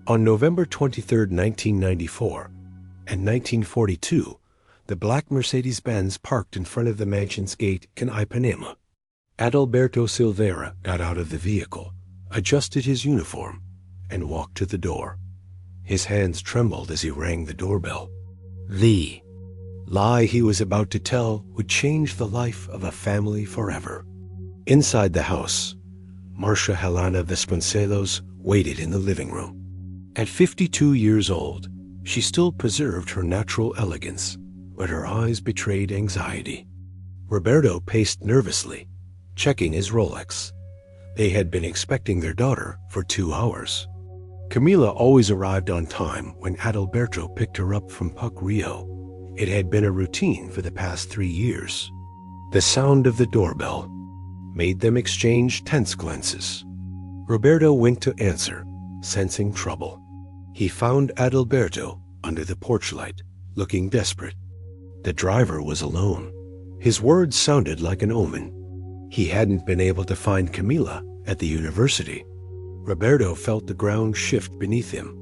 On November 23, 1994, and 1942, the black Mercedes-Benz parked in front of the mansion's gate in Ipanema. Adalberto Silveira got out of the vehicle, adjusted his uniform, and walked to the door. His hands trembled as he rang the doorbell. The lie he was about to tell would change the life of a family forever. Inside the house, Marcia Helena Vasconcelos waited in the living room. At 52 years old, she still preserved her natural elegance, but her eyes betrayed anxiety. Roberto paced nervously, checking his Rolex. They had been expecting their daughter for 2 hours. Camila always arrived on time when Adalberto picked her up from Puc Rio. It had been a routine for the past 3 years. The sound of the doorbell made them exchange tense glances. Roberto went to answer, sensing trouble. He found Adalberto under the porch light, looking desperate. The driver was alone. His words sounded like an omen. He hadn't been able to find Camila at the university. Roberto felt the ground shift beneath him.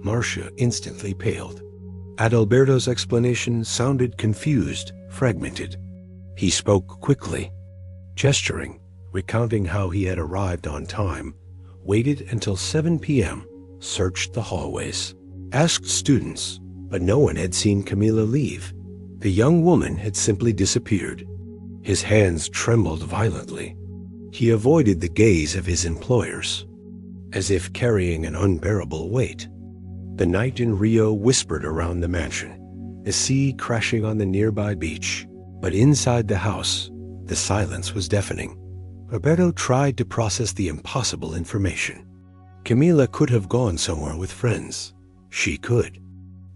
Marcia instantly paled. Adalberto's explanation sounded confused, fragmented. He spoke quickly, gesturing, recounting how he had arrived on time, waited until 7 p.m., searched the hallways, asked students, but no one had seen Camila leave. The young woman had simply disappeared. His hands trembled violently. He avoided the gaze of his employers, as if carrying an unbearable weight. The night in Rio whispered around the mansion, the sea crashing on the nearby beach. But inside the house, the silence was deafening. Roberto tried to process the impossible information. Camila could have gone somewhere with friends. She could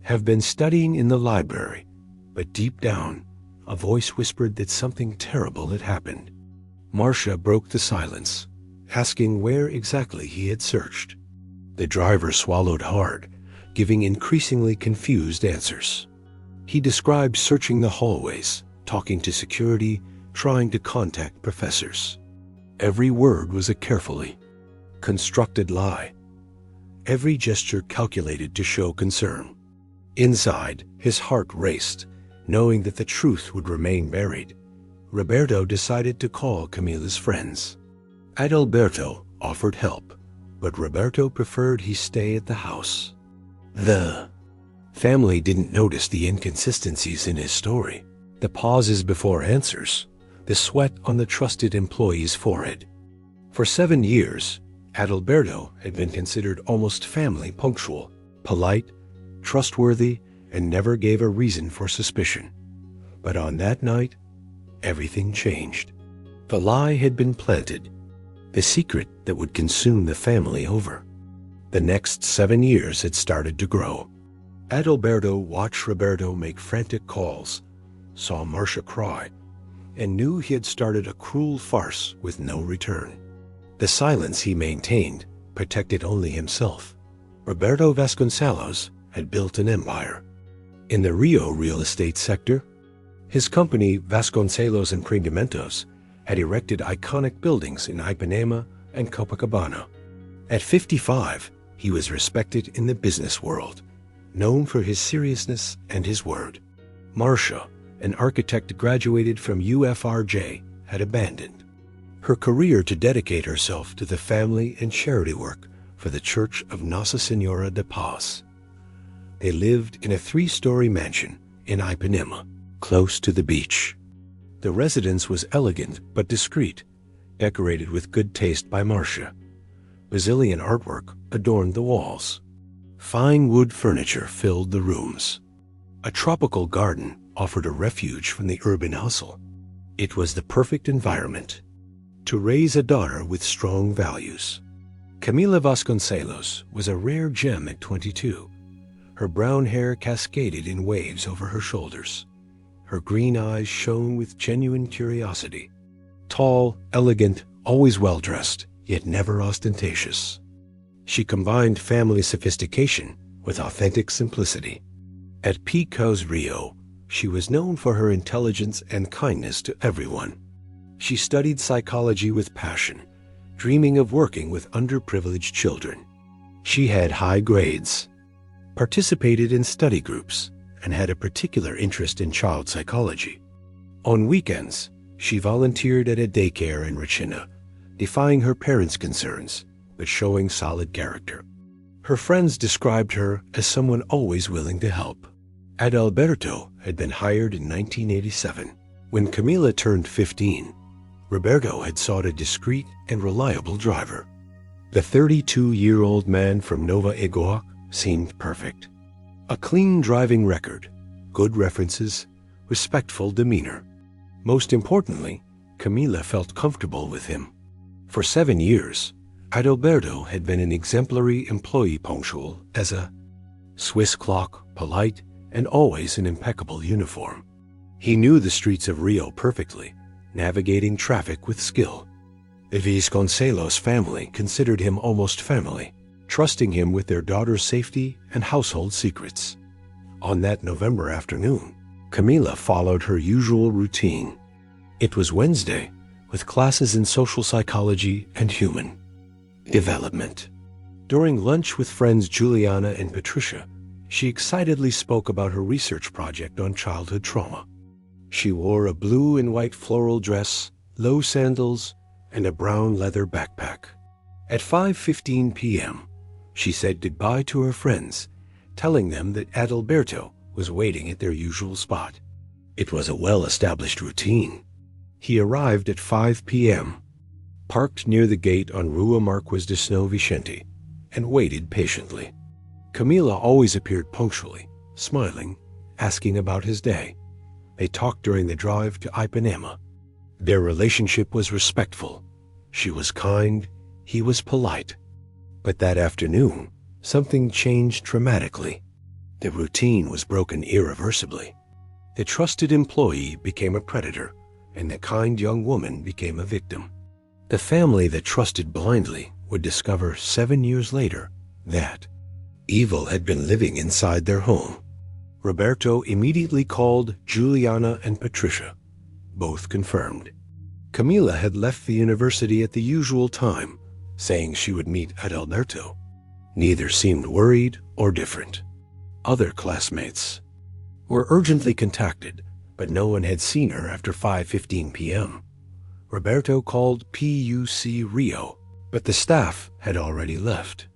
have been studying in the library, but deep down, a voice whispered that something terrible had happened. Marcia broke the silence, asking where exactly he had searched. The driver swallowed hard, giving increasingly confused answers. He described searching the hallways, talking to security, trying to contact professors. Every word was a carefully constructed lie. Every gesture calculated to show concern. Inside, his heart raced, knowing that the truth would remain buried. Roberto decided to call Camila's friends. Adalberto offered help, but Roberto preferred he stay at the house. The family didn't notice the inconsistencies in his story, the pauses before answers, the sweat on the trusted employee's forehead. For 7 years, Adalberto had been considered almost family punctual, polite, trustworthy, and never gave a reason for suspicion. But on that night, everything changed. The lie had been planted, the secret that would consume the family over. The next 7 years had started to grow. Adalberto watched Roberto make frantic calls, saw Marcia cry, and knew he had started a cruel farce with no return. The silence he maintained protected only himself. Roberto Vasconcelos had built an empire. In the Rio real estate sector, his company Vasconcelos Empreendimentos had erected iconic buildings in Ipanema and Copacabana. At 55, he was respected in the business world, known for his seriousness and his word. Marcia, an architect graduated from UFRJ, had abandoned her career to dedicate herself to the family and charity work for the Church of Nossa Senhora de Paz. They lived in a 3-story mansion in Ipanema, close to the beach. The residence was elegant but discreet, decorated with good taste by Marcia. Brazilian artwork adorned the walls. Fine wood furniture filled the rooms. A tropical garden offered a refuge from the urban hustle. It was the perfect environment to raise a daughter with strong values. Camila Vasconcelos was a rare gem at 22. Her brown hair cascaded in waves over her shoulders. Her green eyes shone with genuine curiosity. Tall, elegant, always well-dressed, yet never ostentatious. She combined family sophistication with authentic simplicity. At Pico's Rio, she was known for her intelligence and kindness to everyone. She studied psychology with passion, dreaming of working with underprivileged children. She had high grades, participated in study groups, and had a particular interest in child psychology. On weekends, she volunteered at a daycare in Regina, defying her parents' concerns, but showing solid character. Her friends described her as someone always willing to help. Adalberto had been hired in 1987. When Camila turned 15, Roberto had sought a discreet and reliable driver. The 32-year-old man from Nova Iguac seemed perfect. A clean driving record, good references, respectful demeanor. Most importantly, Camila felt comfortable with him. For 7 years, Adalberto had been an exemplary employee, punctual as a Swiss clock, polite, and always in impeccable uniform. He knew the streets of Rio perfectly, navigating traffic with skill. The Vasconcelos family considered him almost family, trusting him with their daughter's safety and household secrets. On that November afternoon, Camila followed her usual routine. It was Wednesday, with classes in social psychology and human development. During lunch with friends Juliana and Patricia, she excitedly spoke about her research project on childhood trauma. She wore a blue and white floral dress, low sandals, and a brown leather backpack. At 5:15 p.m., she said goodbye to her friends, telling them that Adalberto was waiting at their usual spot. It was a well-established routine. He arrived at 5 p.m., parked near the gate on Rua Marquez de São Vicente, and waited patiently. Camila always appeared punctually, smiling, asking about his day. They talked during the drive to Ipanema. Their relationship was respectful. She was kind, he was polite. But that afternoon, something changed dramatically. The routine was broken irreversibly. The trusted employee became a predator, and the kind young woman became a victim. The family that trusted blindly would discover 7 years later that evil had been living inside their home. Roberto immediately called Juliana and Patricia. Both confirmed. Camila had left the university at the usual time, saying she would meet Adalberto. Neither seemed worried or different. Other classmates were urgently contacted, but no one had seen her after 5:15 p.m. Roberto called PUC Rio, but the staff had already left.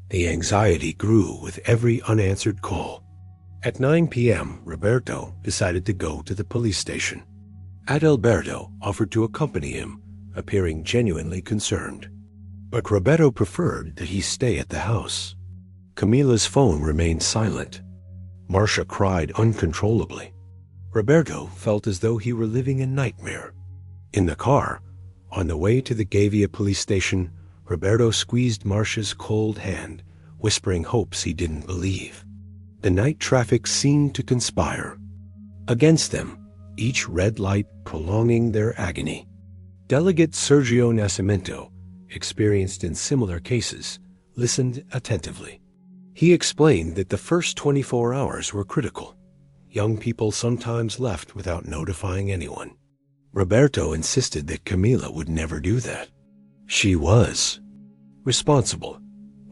The anxiety grew with every unanswered call. At 9 p.m., Roberto decided to go to the police station. Adalberto offered to accompany him, appearing genuinely concerned. But Roberto preferred that he stay at the house. Camila's phone remained silent. Marcia cried uncontrollably. Roberto felt as though he were living a nightmare. In the car, on the way to the Gavia police station, Roberto squeezed Marcia's cold hand, whispering hopes he didn't believe. The night traffic seemed to conspire against them, each red light prolonging their agony. Delegate Sergio Nascimento, experienced in similar cases, listened attentively. He explained that the first 24 hours were critical. Young people sometimes left without notifying anyone. Roberto insisted that Camila would never do that. She was responsible,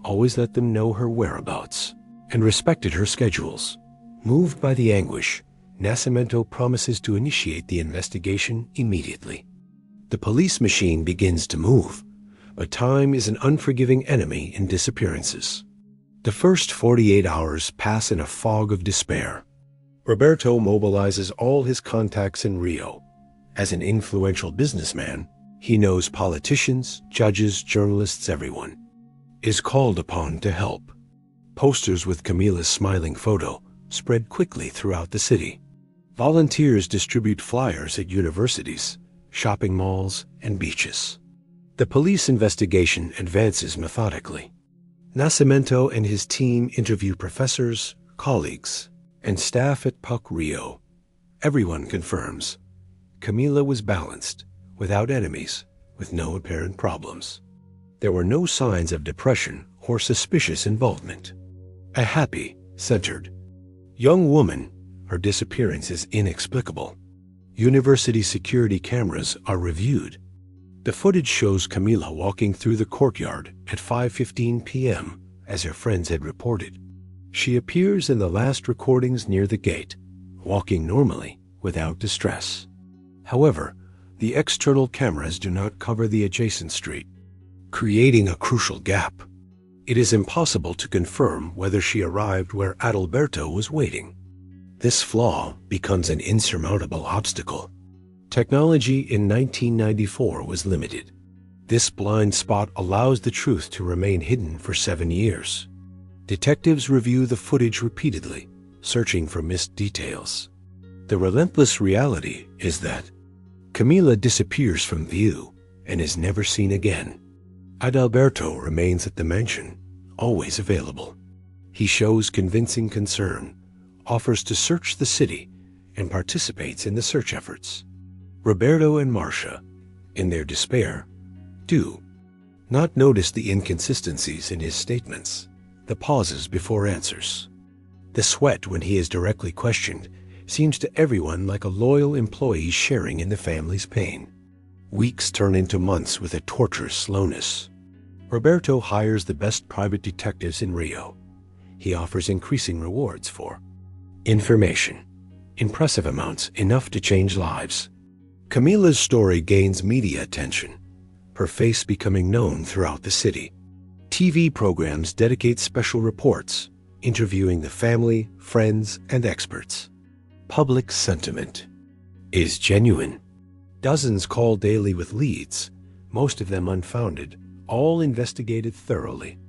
always let them know her whereabouts, and respected her schedules. Moved by the anguish, Nascimento promises to initiate the investigation immediately. The police machine begins to move, but time is an unforgiving enemy in disappearances. The first 48 hours pass in a fog of despair. Roberto mobilizes all his contacts in Rio. As an influential businessman, he knows politicians, judges, journalists, everyone is called upon to help. Posters with Camila's smiling photo spread quickly throughout the city. Volunteers distribute flyers at universities, shopping malls, and beaches. The police investigation advances methodically. Nascimento and his team interview professors, colleagues, and staff at PUC Rio. Everyone confirms Camila was balanced, without enemies, with no apparent problems. There were no signs of depression or suspicious involvement. A happy, centered young woman, her disappearance is inexplicable. University security cameras are reviewed. The footage shows Camila walking through the courtyard at 5:15 p.m. as her friends had reported. She appears in the last recordings near the gate, walking normally without distress. However, the external cameras do not cover the adjacent street, creating a crucial gap. It is impossible to confirm whether she arrived where Adalberto was waiting. This flaw becomes an insurmountable obstacle. Technology in 1994 was limited. This blind spot allows the truth to remain hidden for 7 years. Detectives review the footage repeatedly, searching for missed details. The relentless reality is that Camila disappears from view and is never seen again. Adalberto remains at the mansion, always available. He shows convincing concern, offers to search the city, and participates in the search efforts. Roberto and Marcia, in their despair, do not notice the inconsistencies in his statements, the pauses before answers. The sweat when he is directly questioned seems to everyone like a loyal employee sharing in the family's pain. Weeks turn into months with a torturous slowness. Roberto hires the best private detectives in Rio. He offers increasing rewards for information, impressive amounts enough to change lives. Camila's story gains media attention, her face becoming known throughout the city. TV programs dedicate special reports, interviewing the family, friends, and experts. Public sentiment is genuine. Dozens call daily with leads, most of them unfounded, all investigated thoroughly.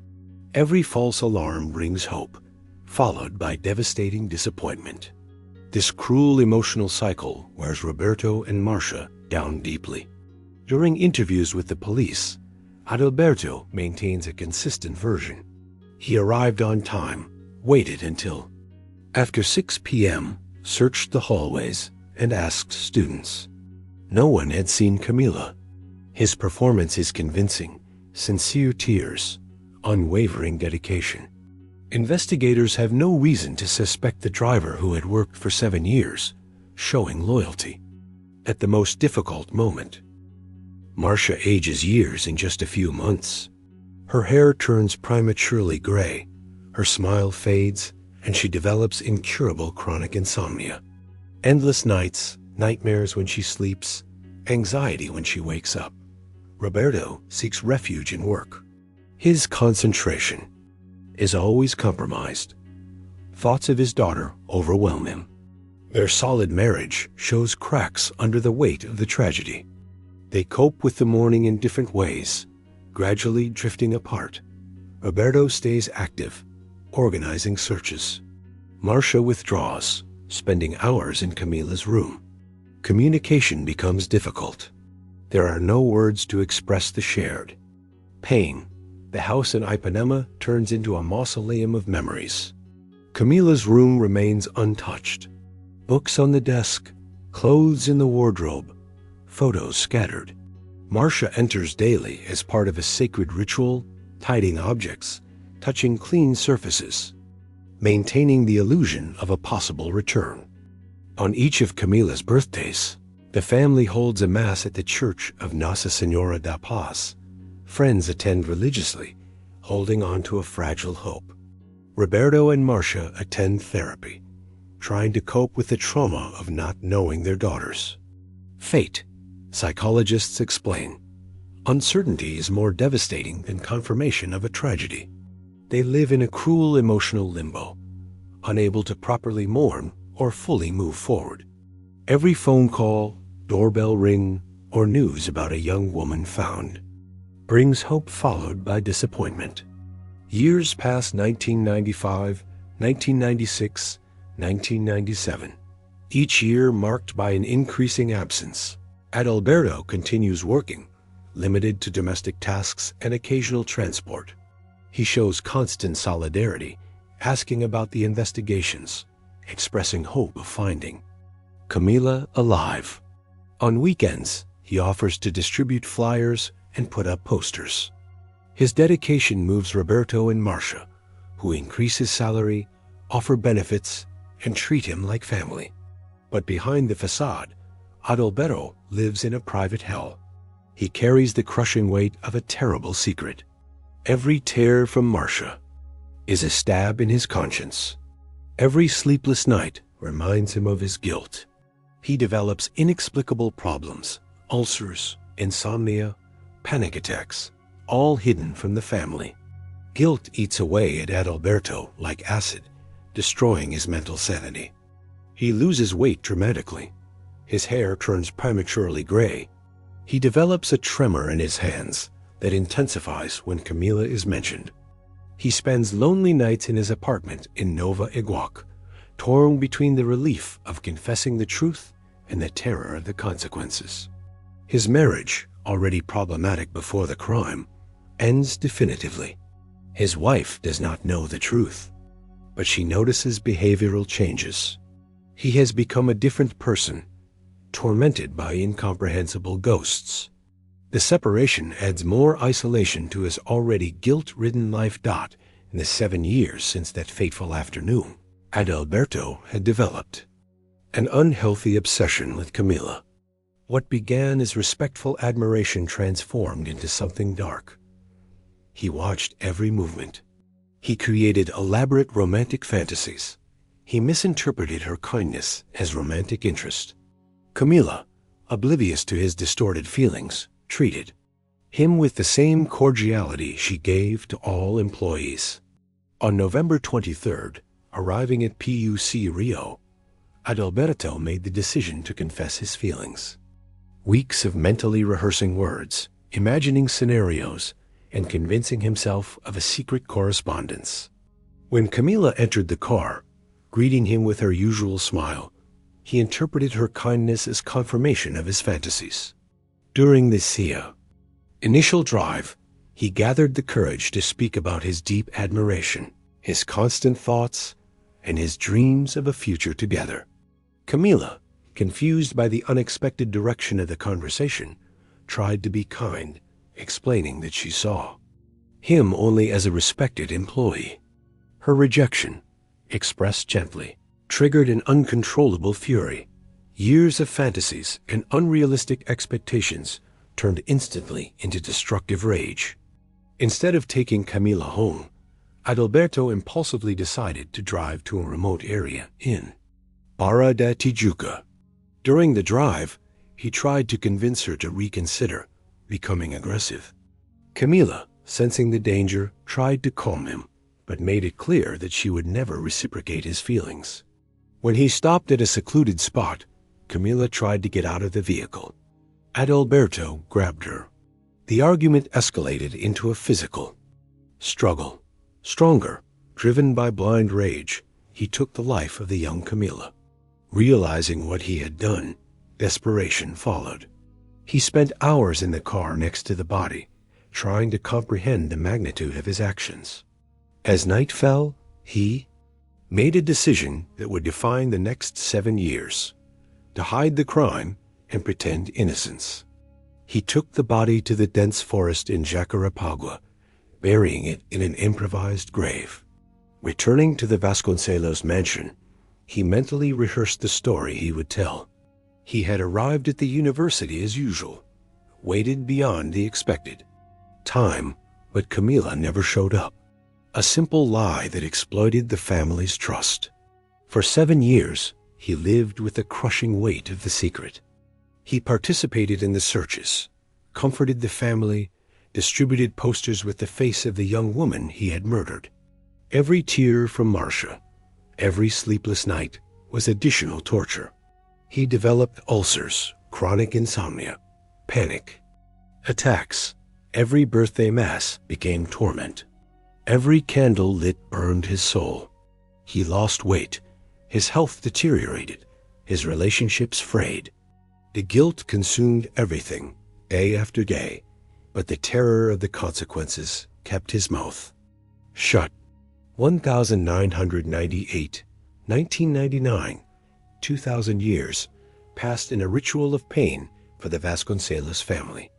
Every false alarm brings hope, followed by devastating disappointment. This cruel emotional cycle wears Roberto and Marcia down deeply. During interviews with the police, Adalberto maintains a consistent version. He arrived on time, waited until after 6 p.m., searched the hallways, and asked students. No one had seen Camila. His performance is convincing, sincere tears, unwavering dedication. Investigators have no reason to suspect the driver who had worked for 7 years, showing loyalty. At the most difficult moment, Marcia ages years in just a few months. Her hair turns prematurely gray, her smile fades, and she develops incurable chronic insomnia. Endless nights, nightmares when she sleeps, anxiety when she wakes up. Roberto seeks refuge in work. His concentration is always compromised. Thoughts of his daughter overwhelm him. Their solid marriage shows cracks under the weight of the tragedy. They cope with the mourning in different ways, gradually drifting apart. Roberto stays active, organizing searches. Marcia withdraws, spending hours in Camila's room. Communication becomes difficult. There are no words to express the shared pain. The house in Ipanema turns into a mausoleum of memories. Camila's room remains untouched. Books on the desk, clothes in the wardrobe, photos scattered. Marcia enters daily as part of a sacred ritual, tidying objects, touching clean surfaces, maintaining the illusion of a possible return. On each of Camila's birthdays, the family holds a mass at the Church of Nossa Senhora da Paz. Friends attend religiously, holding on to a fragile hope. Roberto and Marcia attend therapy, trying to cope with the trauma of not knowing their daughters. Fate, psychologists explain. Uncertainty is more devastating than confirmation of a tragedy. They live in a cruel emotional limbo, unable to properly mourn or fully move forward. Every phone call, doorbell ring, or news about a young woman found brings hope followed by disappointment. Years pass 1995, 1996, 1997. Each year marked by an increasing absence. Adalberto continues working, limited to domestic tasks and occasional transport. He shows constant solidarity, asking about the investigations, expressing hope of finding Camila alive. On weekends, he offers to distribute flyers and put up posters. His dedication moves Roberto and Marcia, who increase his salary, offer benefits, and treat him like family. But behind the facade, Adalberto lives in a private hell. He carries the crushing weight of a terrible secret. Every tear from Marcia, is a stab in his conscience. Every sleepless night reminds him of his guilt. He develops inexplicable problems, ulcers, insomnia, panic attacks, all hidden from the family. Guilt eats away at Adalberto like acid, destroying his mental sanity. He loses weight dramatically. His hair turns prematurely gray. He develops a tremor in his hands that intensifies when Camila is mentioned. He spends lonely nights in his apartment in Nova Iguac, torn between the relief of confessing the truth and the terror of the consequences. His marriage, already problematic before the crime, ends definitively. His wife does not know the truth, but she notices behavioral changes. He has become a different person, tormented by incomprehensible ghosts. The separation adds more isolation to his already guilt-ridden life. In the 7 years since that fateful afternoon, Adalberto had developed an unhealthy obsession with Camila. What began as respectful admiration transformed into something dark. He watched every movement. He created elaborate romantic fantasies. He misinterpreted her kindness as romantic interest. Camila, oblivious to his distorted feelings, treated him with the same cordiality she gave to all employees. On November 23rd, arriving at PUC Rio, Adalberto made the decision to confess his feelings. Weeks of mentally rehearsing words, imagining scenarios, and convincing himself of a secret correspondence. When Camila entered the car, greeting him with her usual smile, he interpreted her kindness as confirmation of his fantasies. During this initial drive, he gathered the courage to speak about his deep admiration, his constant thoughts, and his dreams of a future together. Camila, confused by the unexpected direction of the conversation, tried to be kind, explaining that she saw him only as a respected employee. Her rejection, expressed gently, triggered an uncontrollable fury. Years of fantasies and unrealistic expectations turned instantly into destructive rage. Instead of taking Camila home, Adalberto impulsively decided to drive to a remote area in Barra da Tijuca. During the drive, he tried to convince her to reconsider, becoming aggressive. Camila, sensing the danger, tried to calm him, but made it clear that she would never reciprocate his feelings. When he stopped at a secluded spot, Camila tried to get out of the vehicle. Adalberto grabbed her. The argument escalated into a physical struggle. Stronger, driven by blind rage, he took the life of the young Camila. Realizing what he had done, desperation followed. He spent hours in the car next to the body, trying to comprehend the magnitude of his actions. As night fell, he made a decision that would define the next 7 years: to hide the crime and pretend innocence. He took the body to the dense forest in Jacarapagua, burying it in an improvised grave. Returning to the Vasconcelos mansion, he mentally rehearsed the story he would tell. He had arrived at the university as usual, waited beyond the expected time, but Camila never showed up. A simple lie that exploited the family's trust. For 7 years, he lived with the crushing weight of the secret. He participated in the searches, comforted the family, distributed posters with the face of the young woman he had murdered. Every tear from Marcia, every sleepless night, was additional torture. He developed ulcers, chronic insomnia, panic attacks. Every birthday mass became torment. Every candle lit burned his soul. He lost weight. His health deteriorated. His relationships frayed. The guilt consumed everything, day after day, but the terror of the consequences kept his mouth shut. 1998, 1999, 2,000 years passed in a ritual of pain for the Vasconcelos family.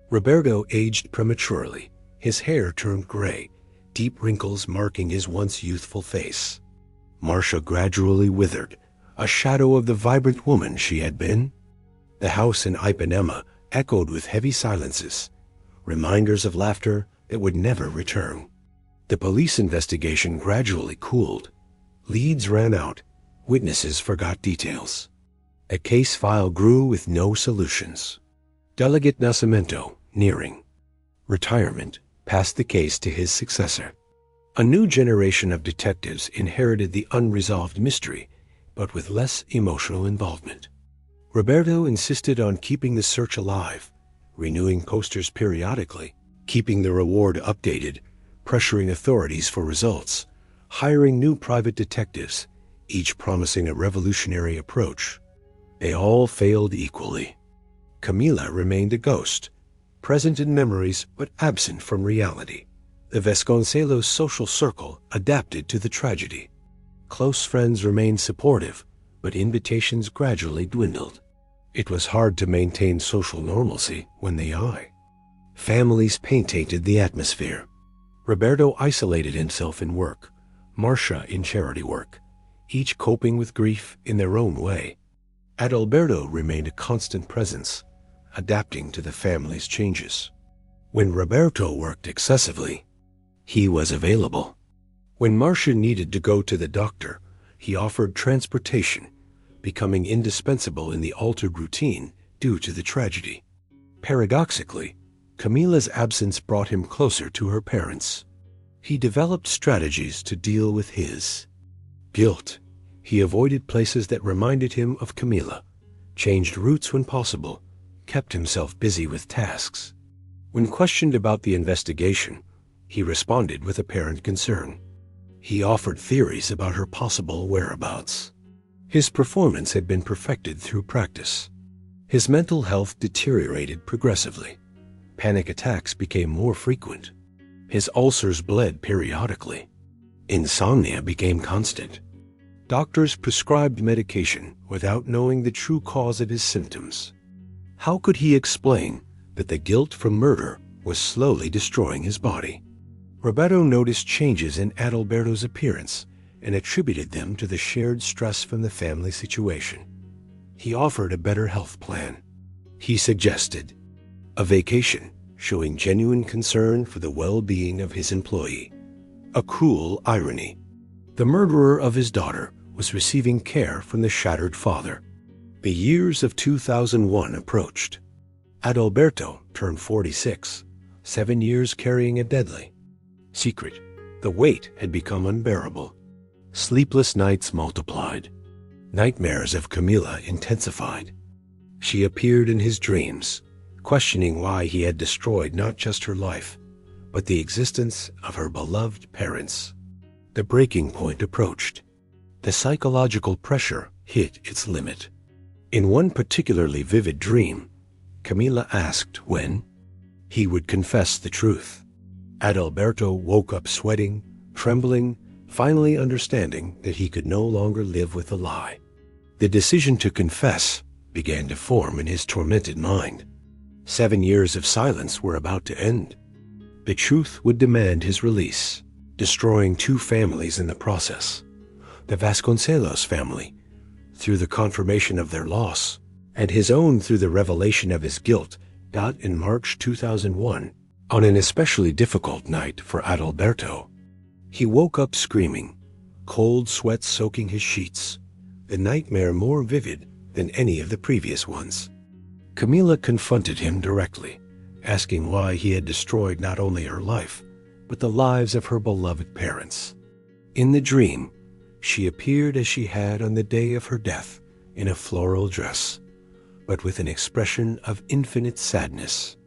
Roberto aged prematurely. His hair turned gray, deep wrinkles marking his once youthful face. Marcia gradually withered, a shadow of the vibrant woman she had been. The house in Ipanema echoed with heavy silences, reminders of laughter that would never return. The police investigation gradually cooled. Leads ran out. Witnesses forgot details. A case file grew with no solutions. Delegate Nascimento, nearing retirement, passed the case to his successor. A new generation of detectives inherited the unresolved mystery, but with less emotional involvement. Roberto insisted on keeping the search alive, renewing posters periodically, keeping the reward updated, pressuring authorities for results, hiring new private detectives, each promising a revolutionary approach. They all failed equally. Camila remained a ghost, present in memories but absent from reality. The Vasconcelos social circle adapted to the tragedy. Close friends remained supportive, but invitations gradually dwindled. It was hard to maintain social normalcy when they eye. Families paint-tainted the atmosphere. Roberto isolated himself in work, Marcia in charity work, each coping with grief in their own way. Adalberto remained a constant presence, adapting to the family's changes. When Roberto worked excessively, he was available. When Marcia needed to go to the doctor, he offered transportation, becoming indispensable in the altered routine due to the tragedy. Paradoxically, Camila's absence brought him closer to her parents. He developed strategies to deal with his guilt. He avoided places that reminded him of Camila, changed routes when possible, kept himself busy with tasks. When questioned about the investigation, he responded with apparent concern. He offered theories about her possible whereabouts. His performance had been perfected through practice. His mental health deteriorated progressively. Panic attacks became more frequent. His ulcers bled periodically. Insomnia became constant. Doctors prescribed medication without knowing the true cause of his symptoms. How could he explain that the guilt from murder was slowly destroying his body? Roberto noticed changes in Adalberto's appearance and attributed them to the shared stress from the family situation. He offered a better health plan. He suggested a vacation, showing genuine concern for the well-being of his employee. A cruel irony. The murderer of his daughter was receiving care from the shattered father. The years of 2001 approached. Adalberto turned 46, 7 years carrying a deadly secret. The weight had become unbearable. Sleepless nights multiplied. Nightmares of Camila intensified. She appeared in his dreams, questioning why he had destroyed not just her life, but the existence of her beloved parents. The breaking point approached. The psychological pressure hit its limit. In one particularly vivid dream, Camila asked when he would confess the truth. Adalberto woke up sweating, trembling, finally understanding that he could no longer live with a lie. The decision to confess began to form in his tormented mind. 7 years of silence were about to end. The truth would demand his release, destroying 2 families in the process. The Vasconcelos family, through the confirmation of their loss, and his own through the revelation of his guilt. In March 2001, on an especially difficult night for Adalberto, he woke up screaming, cold sweat soaking his sheets, the nightmare more vivid than any of the previous ones. Camila confronted him directly, asking why he had destroyed not only her life, but the lives of her beloved parents. In the dream, she appeared as she had on the day of her death, in a floral dress, but with an expression of infinite sadness.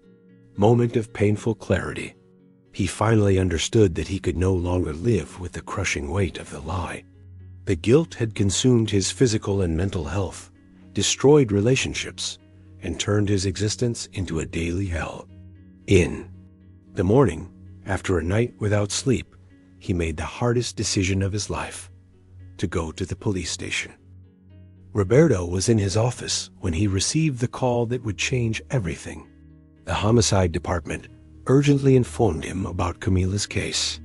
Moment of painful clarity. He finally understood that he could no longer live with the crushing weight of the lie. The guilt had consumed his physical and mental health, destroyed relationships, and turned his existence into a daily hell. In the morning, after a night without sleep, he made the hardest decision of his life: to go to the police station. Roberto was in his office when he received the call that would change everything. The homicide department urgently informed him about Camila's case.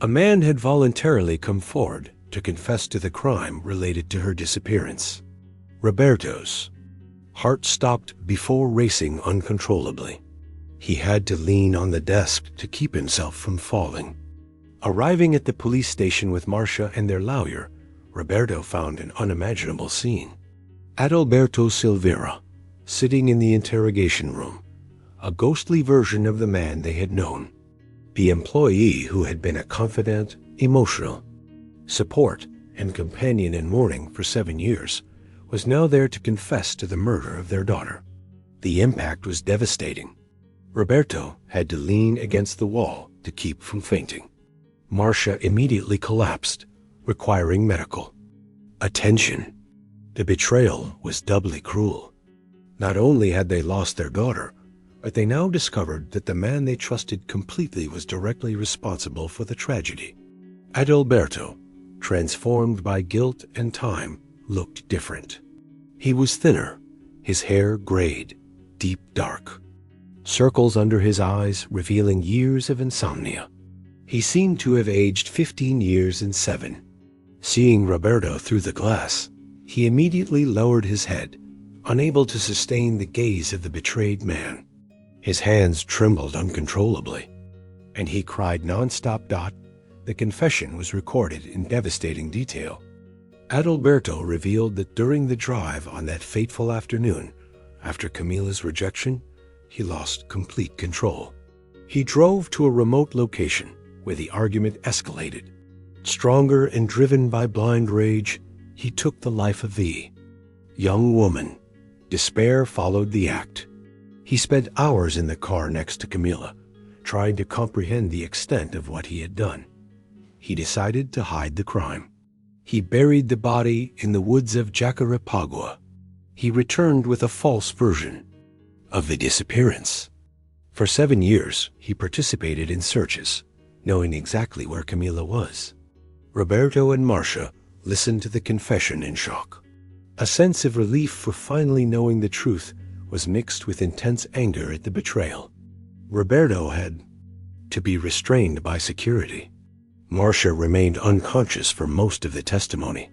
A man had voluntarily come forward to confess to the crime related to her disappearance. Roberto's heart stopped before racing uncontrollably. He had to lean on the desk to keep himself from falling. Arriving at the police station with Marcia and their lawyer, Roberto found an unimaginable scene. Adalberto Silveira, sitting in the interrogation room, a ghostly version of the man they had known. The employee who had been a confidant, emotional support, and companion in mourning for 7 years was now there to confess to the murder of their daughter. The impact was devastating. Roberto had to lean against the wall to keep from fainting. Marcia immediately collapsed, requiring medical attention. The betrayal was doubly cruel. Not only had they lost their daughter, but they now discovered that the man they trusted completely was directly responsible for the tragedy. Adalberto, transformed by guilt and time, looked different. He was thinner, his hair grayed, deep dark, circles under his eyes revealing years of insomnia. He seemed to have aged 15 years and 7. Seeing Roberto through the glass, he immediately lowered his head, unable to sustain the gaze of the betrayed man. His hands trembled uncontrollably, and he cried nonstop. The confession was recorded in devastating detail. Adalberto revealed that during the drive on that fateful afternoon, after Camila's rejection, he lost complete control. He drove to a remote location where the argument escalated. Stronger and driven by blind rage, he took the life of the young woman. Despair followed the act. He spent hours in the car next to Camila, trying to comprehend the extent of what he had done. He decided to hide the crime. He buried the body in the woods of Jacarapagua. He returned with a false version of the disappearance. For 7 years, he participated in searches, knowing exactly where Camila was. Roberto and Marcia listened to the confession in shock. A sense of relief for finally knowing the truth was mixed with intense anger at the betrayal. Roberto had to be restrained by security. Marcia remained unconscious for most of the testimony.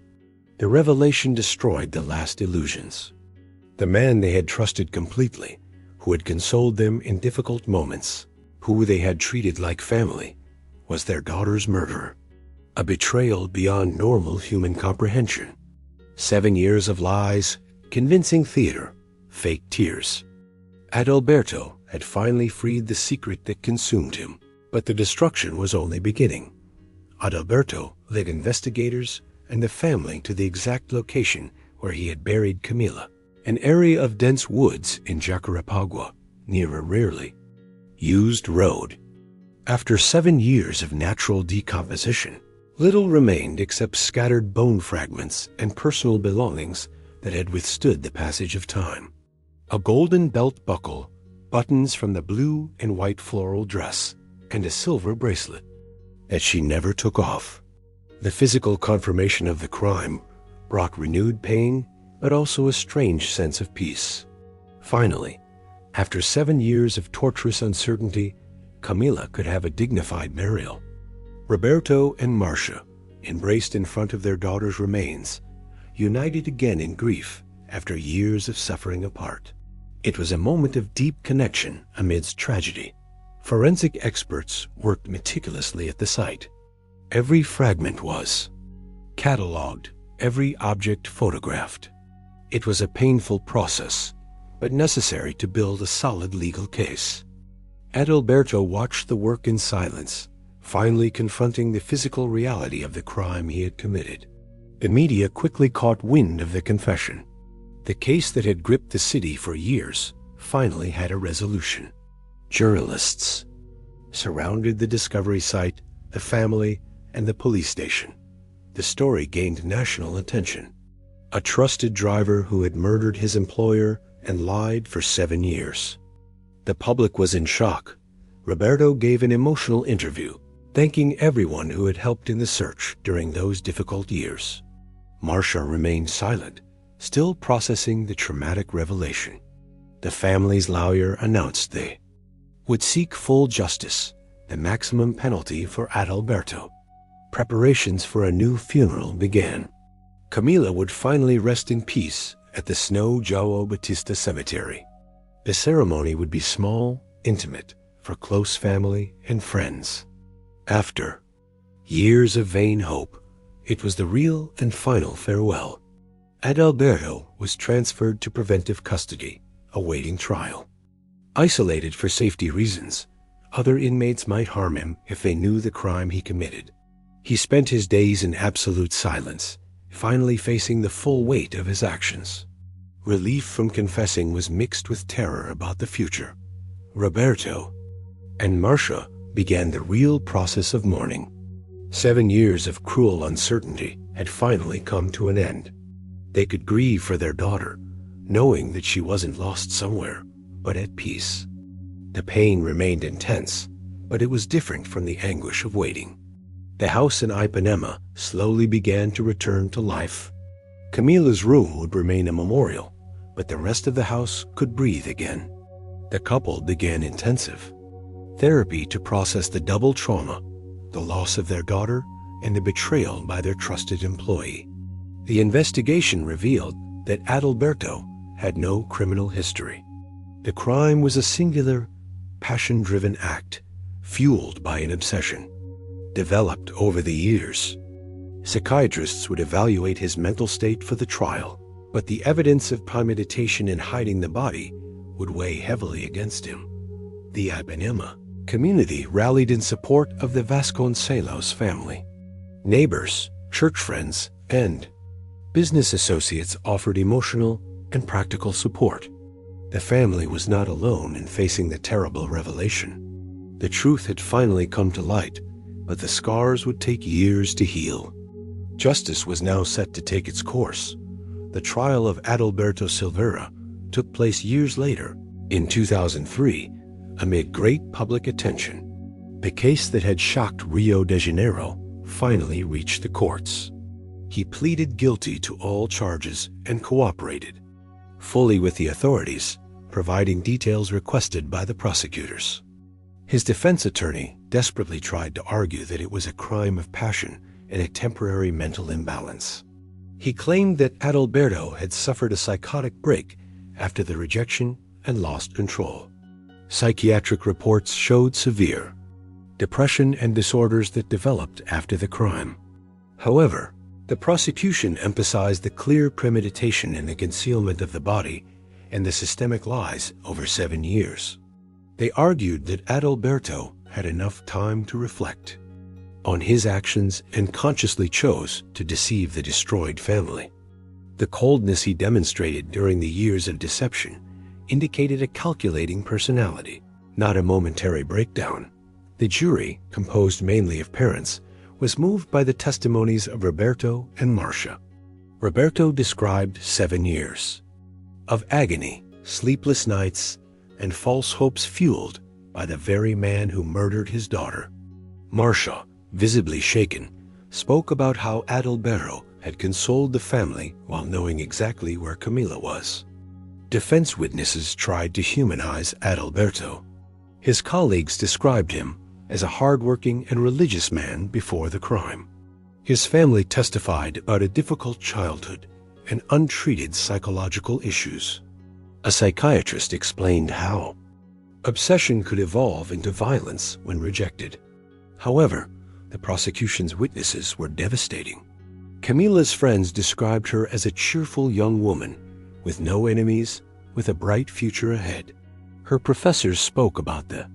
The revelation destroyed the last illusions. The man they had trusted completely, who had consoled them in difficult moments, who they had treated like family, was their daughter's murderer. A betrayal beyond normal human comprehension. 7 years of lies, convincing theater, fake tears. Adalberto had finally freed the secret that consumed him, but the destruction was only beginning. Adalberto led investigators and the family to the exact location where he had buried Camila, an area of dense woods in Jacarapagua, near a rarely used road. After 7 years of natural decomposition, little remained except scattered bone fragments and personal belongings that had withstood the passage of time. A golden belt buckle, buttons from the blue and white floral dress, and a silver bracelet that she never took off. The physical confirmation of the crime brought renewed pain, but also a strange sense of peace. Finally, after 7 years of torturous uncertainty, Camila could have a dignified burial. Roberto and Marcia, embraced in front of their daughter's remains, united again in grief after years of suffering apart. It was a moment of deep connection amidst tragedy. Forensic experts worked meticulously at the site. Every fragment was catalogued, every object photographed. It was a painful process, but necessary to build a solid legal case. Adalberto watched the work in silence, finally confronting the physical reality of the crime he had committed. The media quickly caught wind of the confession. The case that had gripped the city for years finally had a resolution. Journalists surrounded the discovery site, the family, and the police station. The story gained national attention. A trusted driver who had murdered his employer and lied for 7 years. The public was in shock. Roberto gave an emotional interview, thanking everyone who had helped in the search during those difficult years. Marcia remained silent, still processing the traumatic revelation. The family's lawyer announced they would seek full justice, the maximum penalty for Adalberto. Preparations for a new funeral began. Camila would finally rest in peace at the Snow João Batista Cemetery. The ceremony would be small, intimate, for close family and friends. After Years of vain hope. It was the real and final farewell. Adalberto was transferred to preventive custody, awaiting trial. Isolated for safety reasons, other inmates might harm him if they knew the crime he committed. He spent his days in absolute silence, finally facing the full weight of his actions. Relief from confessing was mixed with terror about the future. Roberto and Marcia began the real process of mourning. 7 years of cruel uncertainty had finally come to an end. They could grieve for their daughter, knowing that she wasn't lost somewhere, but at peace. The pain remained intense, but it was different from the anguish of waiting. The house in Ipanema slowly began to return to life. Camila's room would remain a memorial, but the rest of the house could breathe again. The couple began intensive therapy to process the double trauma, the loss of their daughter and the betrayal by their trusted employee. The investigation revealed that Adalberto had no criminal history. The crime was a singular, passion-driven act, fueled by an obsession, developed over the years. Psychiatrists would evaluate his mental state for the trial, but the evidence of premeditation in hiding the body would weigh heavily against him. The Ipanema community rallied in support of the Vasconcelos family. Neighbors, church friends, and business associates offered emotional and practical support. The family was not alone in facing the terrible revelation. The truth had finally come to light, but the scars would take years to heal. Justice was now set to take its course. The trial of Adalberto Silveira took place years later, in 2003, amid great public attention. The case that had shocked Rio de Janeiro finally reached the courts. He pleaded guilty to all charges and cooperated fully with the authorities, providing details requested by the prosecutors. His defense attorney desperately tried to argue that it was a crime of passion and a temporary mental imbalance. He claimed that Adalberto had suffered a psychotic break after the rejection and lost control. Psychiatric reports showed severe depression and disorders that developed after the crime. However, the prosecution emphasized the clear premeditation in the concealment of the body and the systemic lies over 7 years. They argued that Adalberto had enough time to reflect on his actions and consciously chose to deceive the destroyed family. The coldness he demonstrated during the years of deception indicated a calculating personality, not a momentary breakdown. The jury, composed mainly of parents, was moved by the testimonies of Roberto and Marcia. Roberto described 7 years of agony, sleepless nights, and false hopes fueled by the very man who murdered his daughter. Marcia, visibly shaken, spoke about how Adalberto had consoled the family while knowing exactly where Camila was. Defense witnesses tried to humanize Adalberto. His colleagues described him as a hardworking and religious man before the crime. His family testified about a difficult childhood and untreated psychological issues. A psychiatrist explained how obsession could evolve into violence when rejected. However, the prosecution's witnesses were devastating. Camila's friends described her as a cheerful young woman with no enemies, with a bright future ahead. Her professors spoke about the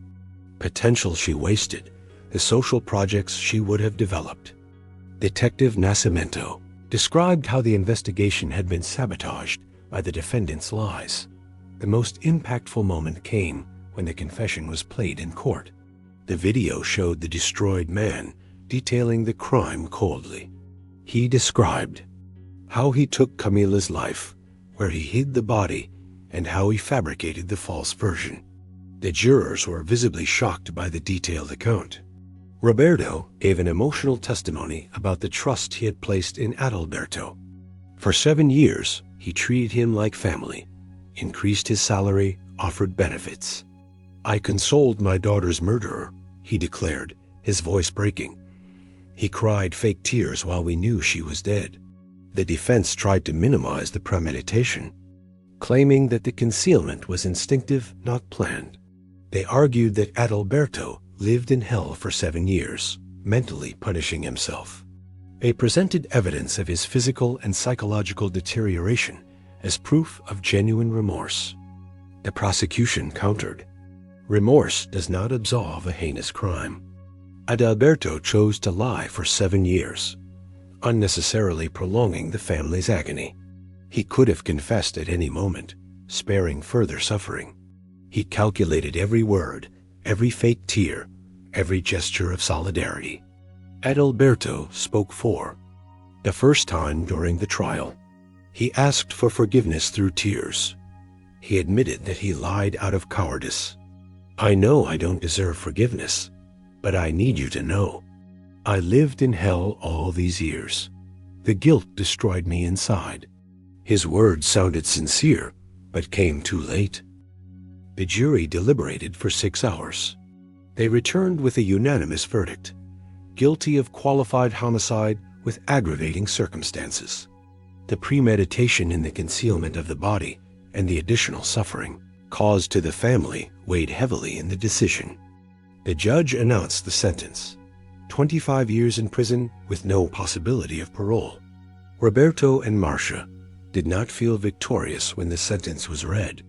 potential she wasted, the social projects she would have developed. Detective Nascimento described how the investigation had been sabotaged by the defendant's lies. The most impactful moment came when the confession was played in court. The video showed the destroyed man detailing the crime coldly. He described how he took Camila's life, where he hid the body, and how he fabricated the false version. The jurors were visibly shocked by the detailed account. Roberto gave an emotional testimony about the trust he had placed in Adalberto. For 7 years, he treated him like family, increased his salary, offered benefits. "I consoled my daughter's murderer," he declared, his voice breaking. "He cried fake tears while we knew she was dead." The defense tried to minimize the premeditation, claiming that the concealment was instinctive, not planned. They argued that Adalberto lived in hell for 7 years, mentally punishing himself. They presented evidence of his physical and psychological deterioration as proof of genuine remorse. The prosecution countered, "Remorse does not absolve a heinous crime." Adalberto chose to lie for 7 years, unnecessarily prolonging the family's agony. He could have confessed at any moment, sparing further suffering. He calculated every word, every fake tear, every gesture of solidarity. Adalberto spoke for the first time during the trial. He asked for forgiveness through tears. He admitted that he lied out of cowardice. "I know I don't deserve forgiveness, but I need you to know. I lived in hell all these years. The guilt destroyed me inside." His words sounded sincere, but came too late. The jury deliberated for 6 hours. They returned with a unanimous verdict: guilty of qualified homicide with aggravating circumstances. The premeditation in the concealment of the body and the additional suffering caused to the family weighed heavily in the decision. The judge announced the sentence: 25 years in prison with no possibility of parole. Roberto and Marcia did not feel victorious when the sentence was read.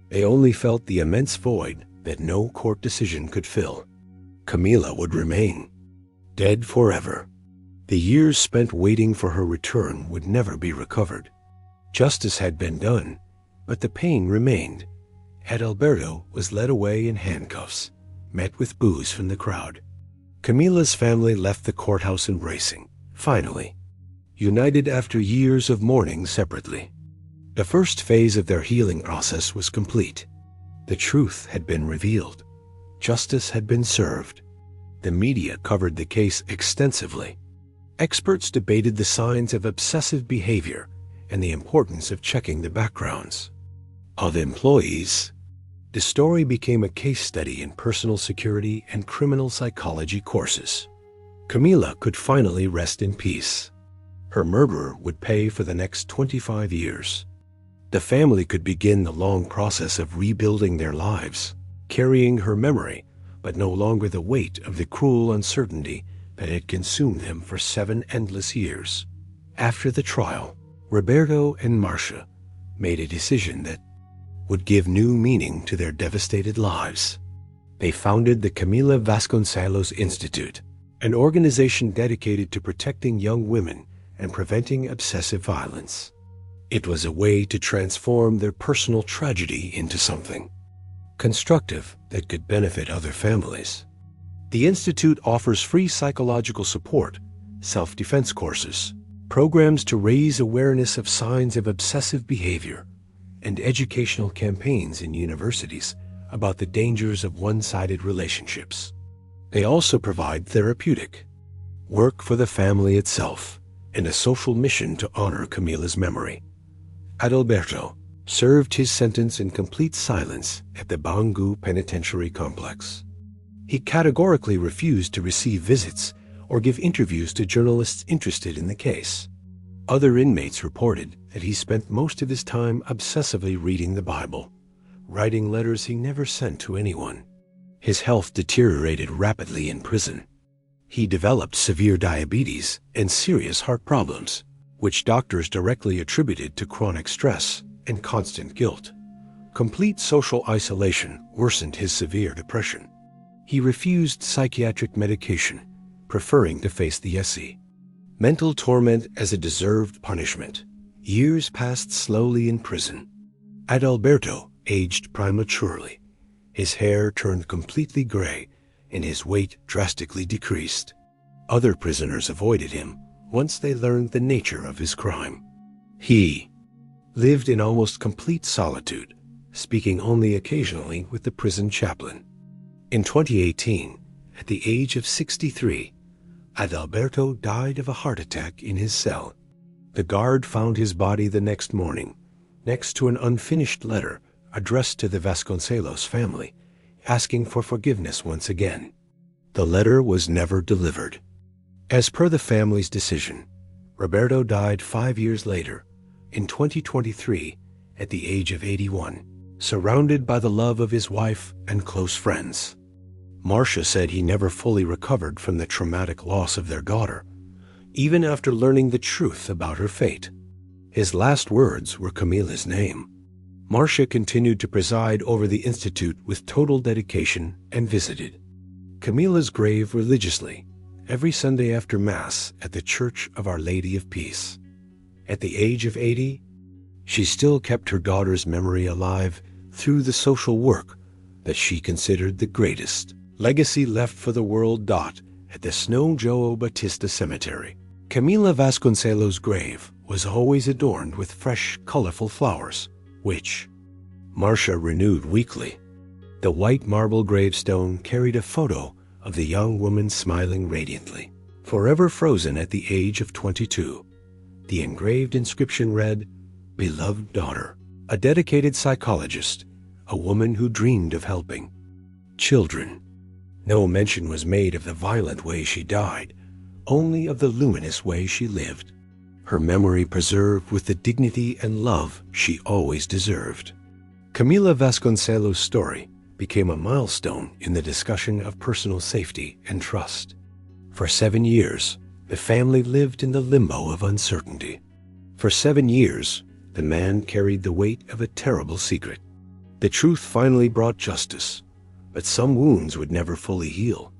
They only felt the immense void that no court decision could fill. Camila would remain dead forever. The years spent waiting for her return would never be recovered. Justice had been done, but the pain remained. Adalberto was led away in handcuffs, met with boos from the crowd. Camila's family left the courthouse embracing, finally, united after years of mourning separately. The first phase of their healing process was complete. The truth had been revealed. Justice had been served. The media covered the case extensively. Experts debated the signs of obsessive behavior and the importance of checking the backgrounds of employees. The story became a case study in personal security and criminal psychology courses. Camila could finally rest in peace. Her murderer would pay for the next 25 years. The family could begin the long process of rebuilding their lives, carrying her memory, but no longer the weight of the cruel uncertainty that had consumed them for 7 endless years. After the trial, Roberto and Marcia made a decision that would give new meaning to their devastated lives. They founded the Camila Vasconcelos Institute, an organization dedicated to protecting young women and preventing obsessive violence. It was a way to transform their personal tragedy into something constructive that could benefit other families. The Institute offers free psychological support, self-defense courses, programs to raise awareness of signs of obsessive behavior, and educational campaigns in universities about the dangers of one-sided relationships. They also provide therapeutic work for the family itself and a social mission to honor Camila's memory. Adalberto served his sentence in complete silence at the Bangu Penitentiary Complex. He categorically refused to receive visits or give interviews to journalists interested in the case. Other inmates reported that he spent most of his time obsessively reading the Bible, writing letters he never sent to anyone. His health deteriorated rapidly in prison. He developed severe diabetes and serious heart problems, which doctors directly attributed to chronic stress and constant guilt. Complete social isolation worsened his severe depression. He refused psychiatric medication, preferring to face the SC. Mental torment as a deserved punishment. Years passed slowly in prison. Adalberto aged prematurely. His hair turned completely gray and his weight drastically decreased. Other prisoners avoided him once they learned the nature of his crime. He lived in almost complete solitude, speaking only occasionally with the prison chaplain. In 2018, at the age of 63, Adalberto died of a heart attack in his cell. The guard found his body the next morning, next to an unfinished letter addressed to the Vasconcelos family, asking for forgiveness once again. The letter was never delivered. As per the family's decision, Roberto died 5 years later, in 2023, at the age of 81, surrounded by the love of his wife and close friends. Marcia said he never fully recovered from the traumatic loss of their daughter, even after learning the truth about her fate. His last words were Camila's name. Marcia continued to preside over the institute with total dedication and visited Camila's grave religiously every Sunday after Mass at the Church of Our Lady of Peace. At the age of 80, she still kept her daughter's memory alive through the social work that she considered the greatest legacy left for the world. At the São João Batista Cemetery, Camila Vasconcelos' grave was always adorned with fresh, colorful flowers, which Marcia renewed weekly. The white marble gravestone carried a photo of the young woman smiling radiantly. Forever frozen at the age of 22, the engraved inscription read, "Beloved daughter," a dedicated psychologist, a woman who dreamed of helping children. No mention was made of the violent way she died, only of the luminous way she lived. Her memory preserved with the dignity and love she always deserved. Camila Vasconcelos' story became a milestone in the discussion of personal safety and trust. For 7 years, the family lived in the limbo of uncertainty. For 7 years, the man carried the weight of a terrible secret. The truth finally brought justice, but some wounds would never fully heal.